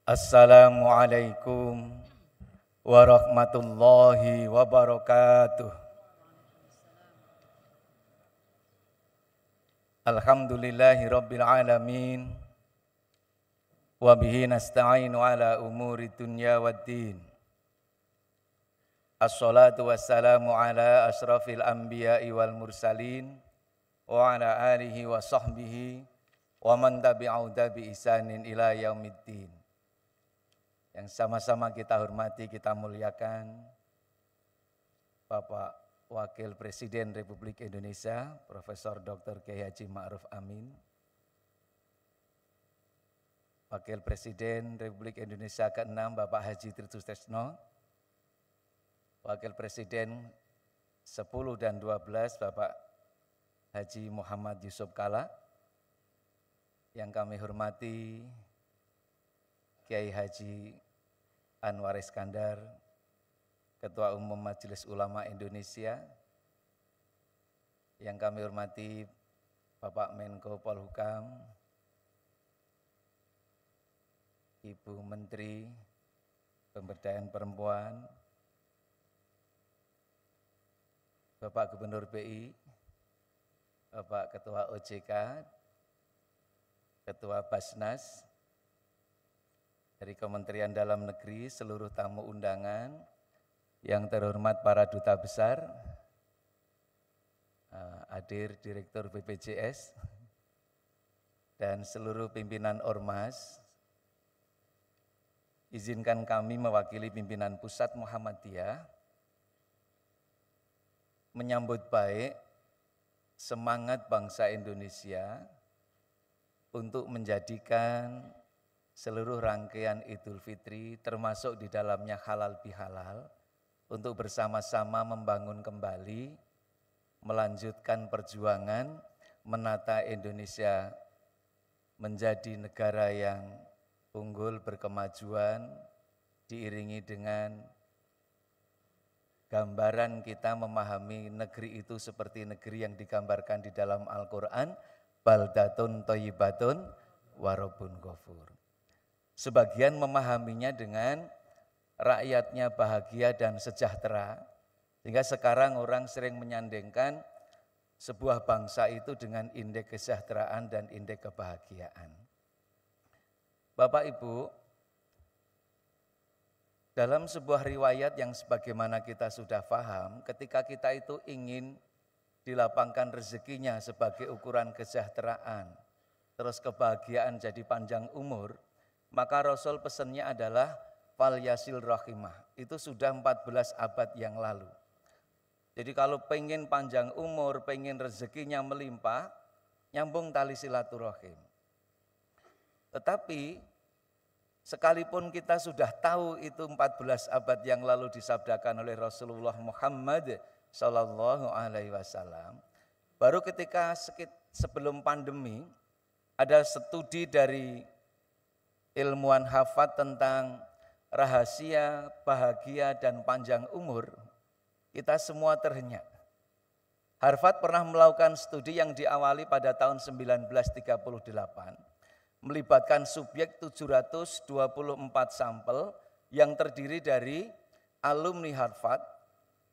Assalamualaikum warahmatullahi wabarakatuh. Alhamdulillahi rabbil alamin. Wabihi nasta'inu ala umuri dunya waddin. Assalatu wassalamu ala asrafil anbiya'i wal mursalin wa ala alihi wa sahbihi wa man tabi'auda bi isanin ila yaumiddin. Yang sama-sama kita hormati, kita muliakan Bapak Wakil Presiden Republik Indonesia Profesor Dr. Kiai Haji Ma'ruf Amin, Wakil Presiden Republik Indonesia ke-6 Bapak Haji Tritsutresno, Wakil Presiden 10 dan 12 Bapak Haji Muhammad Yusuf Kalla, yang kami hormati Kiai Haji Anwar Iskandar, Ketua Umum Majelis Ulama Indonesia, yang kami hormati Bapak Menko Polhukam, Ibu Menteri Pemberdayaan Perempuan, Bapak Gubernur BI, Bapak Ketua OJK, Ketua Basnas, dari Kementerian Dalam Negeri, seluruh tamu undangan, yang terhormat para duta besar, hadir Direktur BPJS, dan seluruh pimpinan Ormas. Izinkan kami mewakili pimpinan Pusat Muhammadiyah menyambut baik semangat bangsa Indonesia untuk menjadikan seluruh rangkaian Idul Fitri termasuk di dalamnya halal bihalal untuk bersama-sama membangun kembali, melanjutkan perjuangan menata Indonesia menjadi negara yang unggul berkemajuan, diiringi dengan gambaran kita memahami negeri itu seperti negeri yang digambarkan di dalam Al-Quran, baldatun thayyibatun wa rabbun ghafur. Sebagian memahaminya dengan rakyatnya bahagia dan sejahtera, sehingga sekarang orang sering menyandingkan sebuah bangsa itu dengan indeks kesejahteraan dan indeks kebahagiaan. Bapak Ibu, dalam sebuah riwayat yang sebagaimana kita sudah paham, ketika kita itu ingin dilapangkan rezekinya sebagai ukuran kesejahteraan, terus kebahagiaan jadi panjang umur, maka Rasul pesannya adalah fal yasil rahimah. Itu sudah 14 abad yang lalu. Jadi kalau pengen panjang umur, pengen rezekinya melimpah, nyambung tali silaturahim. Tetapi sekalipun kita sudah tahu itu 14 abad yang lalu disabdakan oleh Rasulullah Muhammad Sallallahu Alaihi Wasallam, baru ketika sebelum pandemi ada studi dari ilmuwan Harvard tentang rahasia, bahagia, dan panjang umur, kita semua terhenyak. Harvard pernah melakukan studi yang diawali pada tahun 1938, melibatkan subjek 724 sampel yang terdiri dari alumni Harvard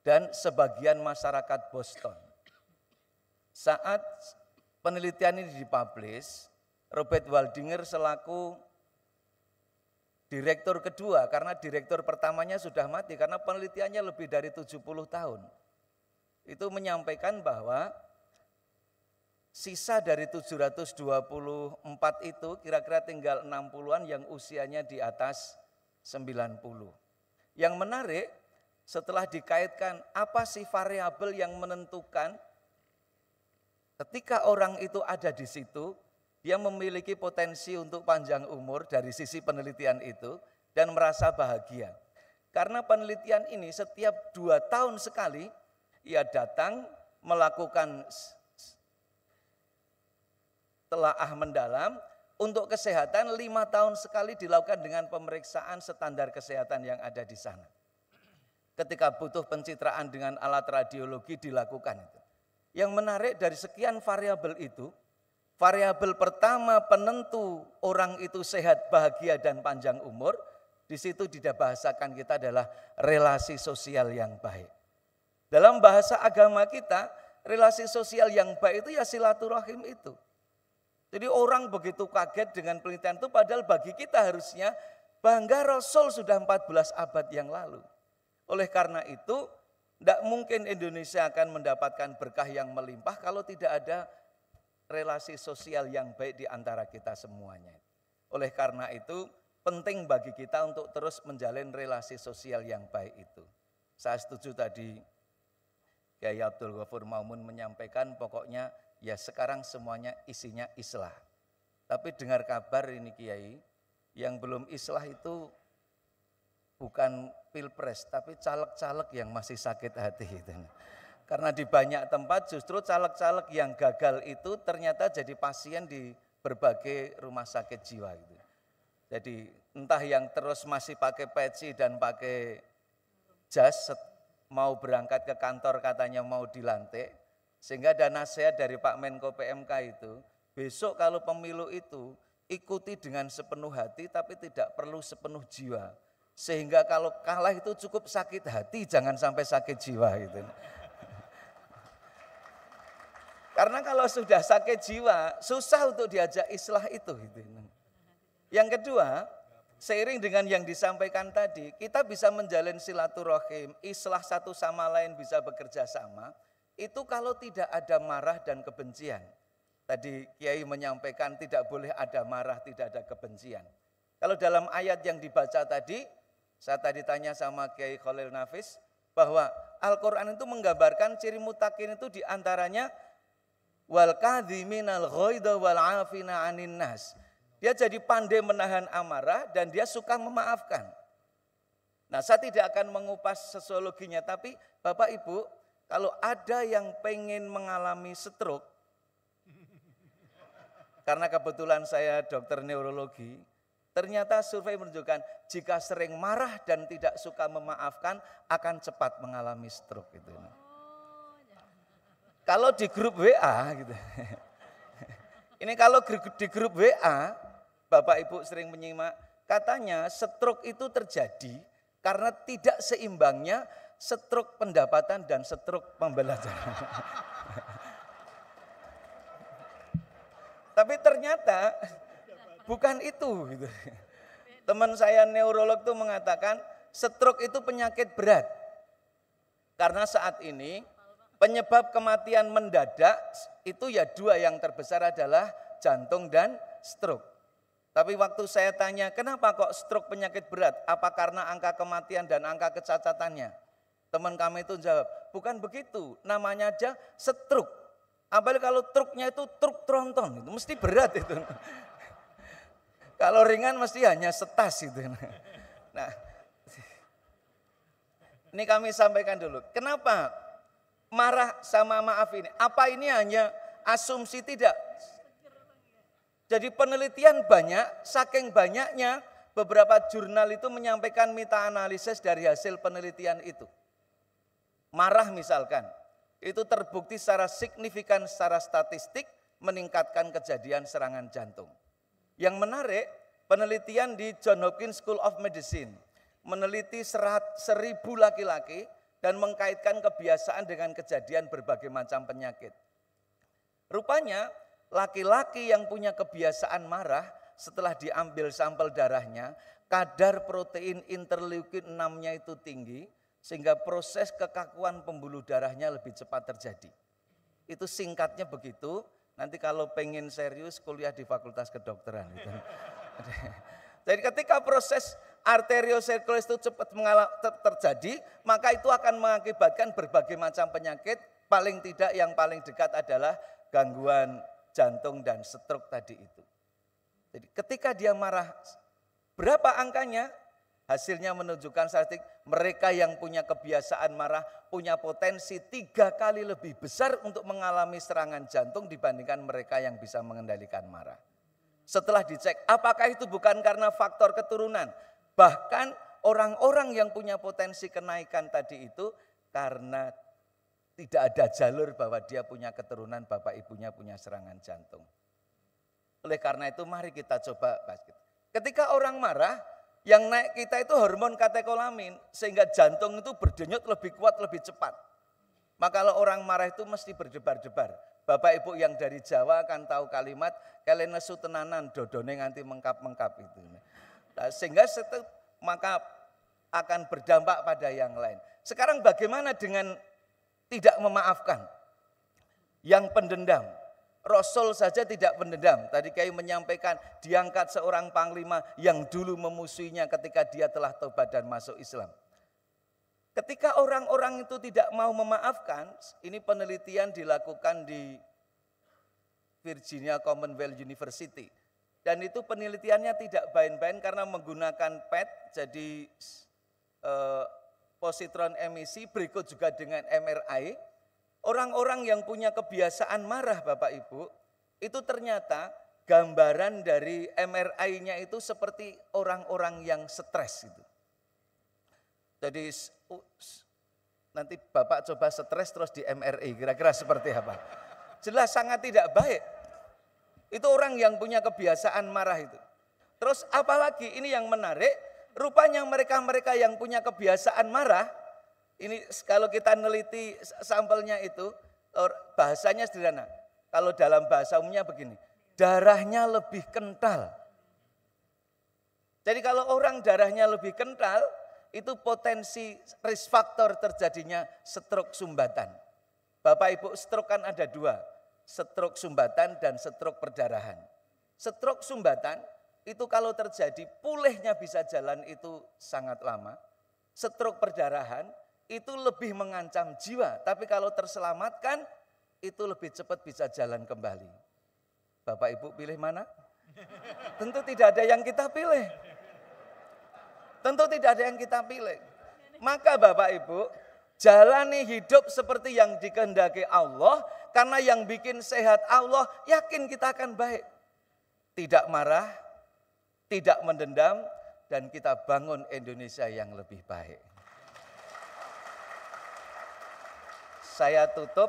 dan sebagian masyarakat Boston. Saat penelitian ini dipublish, Robert Waldinger selaku direktur kedua, karena direktur pertamanya sudah mati karena penelitiannya lebih dari 70 tahun. Itu menyampaikan bahwa sisa dari 724 itu kira-kira tinggal 60-an yang usianya di atas 90. Yang menarik, setelah dikaitkan apa sih variabel yang menentukan ketika orang itu ada di situ, dia memiliki potensi untuk panjang umur dari sisi penelitian itu dan merasa bahagia. Karena penelitian ini setiap 2 tahun sekali ia datang melakukan telaah mendalam untuk kesehatan, 5 tahun sekali dilakukan dengan pemeriksaan standar kesehatan yang ada di sana. Ketika butuh pencitraan dengan alat radiologi dilakukan itu. Yang menarik dari sekian variabel itu, variabel pertama penentu orang itu sehat, bahagia, dan panjang umur, di situ dibahasakan kita adalah relasi sosial yang baik. Dalam bahasa agama kita, relasi sosial yang baik itu ya silaturahim itu. Jadi orang begitu kaget dengan penelitian itu, padahal bagi kita harusnya bangga Rasul sudah 14 abad yang lalu. Oleh karena itu, tidak mungkin Indonesia akan mendapatkan berkah yang melimpah kalau tidak ada relasi sosial yang baik di antara kita semuanya. Oleh karena itu, penting bagi kita untuk terus menjalin relasi sosial yang baik itu. Saya setuju tadi Kiai Abdul Ghafur Maumun menyampaikan pokoknya ya sekarang semuanya isinya islah. Tapi dengar kabar ini Kiai, yang belum islah itu bukan pilpres, tapi caleg-caleg yang masih sakit hati itu. Karena di banyak tempat justru caleg-caleg yang gagal itu ternyata jadi pasien di berbagai rumah sakit jiwa gitu. Jadi entah yang terus masih pakai peci dan pakai jas, mau berangkat ke kantor katanya mau dilantik, sehingga ada nasihat dari Pak Menko PMK itu, besok kalau pemilu itu ikuti dengan sepenuh hati tapi tidak perlu sepenuh jiwa. Sehingga kalau kalah itu cukup sakit hati, jangan sampai sakit jiwa gitu. Karena kalau sudah sakit jiwa, susah untuk diajak islah itu. Yang kedua, seiring dengan yang disampaikan tadi, kita bisa menjalin silaturahim, islah satu sama lain bisa bekerja sama, itu kalau tidak ada marah dan kebencian. Tadi Kiai menyampaikan tidak boleh ada marah, tidak ada kebencian. Kalau dalam ayat yang dibaca tadi, saya tadi tanya sama Kiai Khalil Nafis, bahwa Al-Quran itu menggambarkan ciri mutakin itu diantaranya wal kadhiminal ghaidha wal afina 'anin nas. Dia jadi pandai menahan amarah dan dia suka memaafkan. Nah, saya tidak akan mengupas sosiologinya, tapi Bapak Ibu, kalau ada yang pengen mengalami stroke, karena kebetulan saya dokter neurologi, ternyata survei menunjukkan jika sering marah dan tidak suka memaafkan akan cepat mengalami stroke itu. Kalau di grup WA gitu. Ini kalau di grup WA, Bapak Ibu sering menyimak, katanya stroke itu terjadi karena tidak seimbangnya stroke pendapatan dan stroke pembelajaran. Tapi ternyata bukan itu gitu. Teman saya neurolog itu mengatakan stroke itu penyakit berat. Karena saat ini penyebab kematian mendadak itu ya dua, yang terbesar adalah jantung dan stroke. Tapi waktu saya tanya, kenapa kok stroke penyakit berat? Apa karena angka kematian dan angka kecacatannya? Teman kami itu jawab, bukan begitu, namanya aja stroke. Apalagi kalau truknya itu truk tronton, itu mesti berat itu. Kalau ringan mesti hanya setas itu. Nah, ini kami sampaikan dulu, kenapa marah sama maaf ini? Apa ini hanya asumsi? Tidak. Jadi penelitian banyak, saking banyaknya beberapa jurnal itu menyampaikan meta analisis dari hasil penelitian itu. Marah misalkan, itu terbukti secara signifikan secara statistik meningkatkan kejadian serangan jantung. Yang menarik, penelitian di Johns Hopkins School of Medicine meneliti 1.000 laki-laki dan mengkaitkan kebiasaan dengan kejadian berbagai macam penyakit. Rupanya laki-laki yang punya kebiasaan marah setelah diambil sampel darahnya, kadar protein interleukin 6-nya itu tinggi, sehingga proses kekakuan pembuluh darahnya lebih cepat terjadi. Itu singkatnya begitu, nanti kalau pengen serius kuliah di Fakultas Kedokteran. Gitu. Jadi ketika proses arteriosirkulasi itu cepat terjadi, maka itu akan mengakibatkan berbagai macam penyakit, paling tidak yang paling dekat adalah gangguan jantung dan stroke tadi itu. Jadi ketika dia marah, berapa angkanya? Hasilnya menunjukkan statistik mereka yang punya kebiasaan marah punya potensi 3 kali lebih besar untuk mengalami serangan jantung dibandingkan mereka yang bisa mengendalikan marah. Setelah dicek, apakah itu bukan karena faktor keturunan? Bahkan orang-orang yang punya potensi kenaikan tadi itu karena tidak ada jalur bahwa dia punya keturunan, bapak ibunya punya serangan jantung. Oleh karena itu mari kita coba bahas. Ketika orang marah, yang naik kita itu hormon katekolamin, sehingga jantung itu berdenyut lebih kuat, lebih cepat. Maka kalau orang marah itu mesti berdebar-debar. Bapak Ibu yang dari Jawa akan tahu kalimat, kalian nesu tenanan, dodone nganti mengkap-mengkap itu. Nah, sehingga maka akan berdampak pada yang lain. Sekarang bagaimana dengan tidak memaafkan? Yang pendendam. Rasul saja tidak pendendam. Tadi Kiai menyampaikan diangkat seorang panglima yang dulu memusuhinya ketika dia telah tobat dan masuk Islam. Ketika orang-orang itu tidak mau memaafkan, ini penelitian dilakukan di Virginia Commonwealth University. Dan itu penelitiannya tidak main-main karena menggunakan PET, jadi positron emisi, berikut juga dengan MRI. Orang-orang yang punya kebiasaan marah Bapak Ibu, itu ternyata gambaran dari MRI-nya itu seperti orang-orang yang stres itu. Jadi nanti Bapak coba stres terus di MRI, kira-kira seperti apa? Jelas sangat tidak baik. Itu orang yang punya kebiasaan marah itu. Terus apalagi ini yang menarik, rupanya mereka-mereka yang punya kebiasaan marah, ini kalau kita neliti sampelnya itu, bahasanya sederhana. Kalau dalam bahasa umumnya begini, darahnya lebih kental. Jadi kalau orang darahnya lebih kental, itu potensi risk factor terjadinya stroke sumbatan. Bapak Ibu, stroke kan ada dua, stroke sumbatan dan stroke perdarahan. Stroke sumbatan itu kalau terjadi pulihnya bisa jalan itu sangat lama. Stroke perdarahan itu lebih mengancam jiwa, tapi kalau terselamatkan itu lebih cepat bisa jalan kembali. Bapak Ibu pilih mana? Tentu tidak ada yang kita pilih. Tentu tidak ada yang kita pilih. Maka Bapak Ibu, jalani hidup seperti yang dikehendaki Allah, karena yang bikin sehat Allah, yakin kita akan baik. Tidak marah, tidak mendendam, dan kita bangun Indonesia yang lebih baik. Saya tutup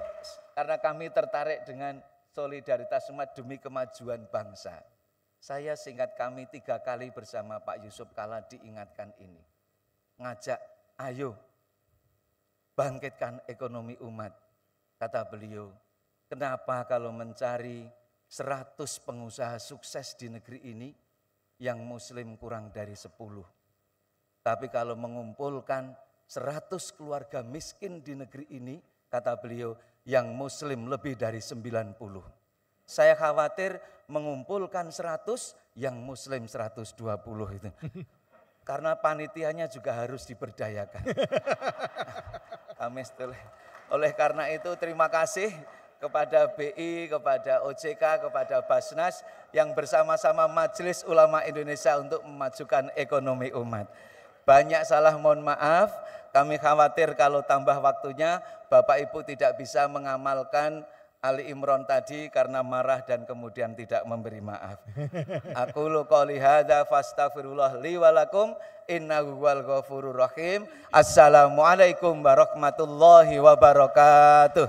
karena kami tertarik dengan solidaritas umat demi kemajuan bangsa. Saya singkat kami 3 kali bersama Pak Yusuf Kala diingatkan ini. Ngajak, ayo bangkitkan ekonomi umat. Kata beliau, kenapa kalau mencari 100 pengusaha sukses di negeri ini, yang muslim kurang dari 10. Tapi kalau mengumpulkan 100 keluarga miskin di negeri ini, kata beliau, yang muslim lebih dari 90. Saya khawatir mengumpulkan 100, yang muslim 120 itu. Karena panitianya juga harus diberdayakan. Oleh karena itu terima kasih kepada BI, kepada OJK, kepada Basnas yang bersama-sama Majelis Ulama Indonesia untuk memajukan ekonomi umat. Banyak salah, mohon maaf. Kami khawatir kalau tambah waktunya Bapak Ibu tidak bisa mengamalkan Ali Imran tadi karena marah dan kemudian tidak memberi maaf. Aqulu qouli hadza fastaghfirullah li wa lakum innahu huwal ghafurur rahim. Assalamualaikum warahmatullahi wabarakatuh.